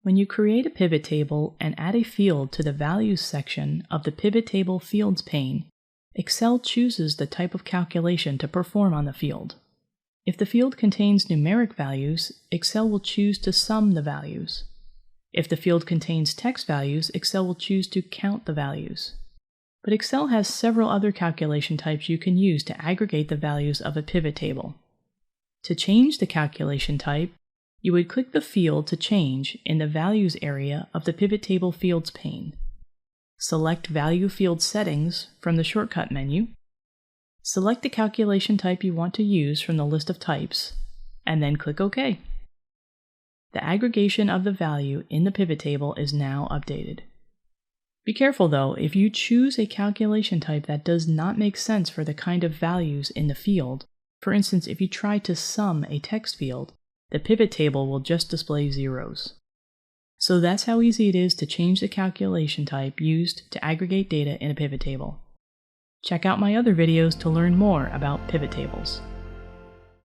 When you create a pivot table and add a field to the Values section of the Pivot Table Fields pane, Excel chooses the type of calculation to perform on the field. If the field contains numeric values, Excel will choose to sum the values. If the field contains text values, Excel will choose to count the values. But Excel has several other calculation types you can use to aggregate the values of a pivot table. To change the calculation type, you would click the field to change in the Values area of the Pivot Table Fields pane. Select Value Field Settings from the shortcut menu. Select the calculation type you want to use from the list of types, and then click OK. The aggregation of the value in the pivot table is now updated. Be careful though, if you choose a calculation type that does not make sense for the kind of values in the field, for instance, if you try to sum a text field, the pivot table will just display zeros. So that's how easy it is to change the calculation type used to aggregate data in a pivot table. Check out my other videos to learn more about pivot tables.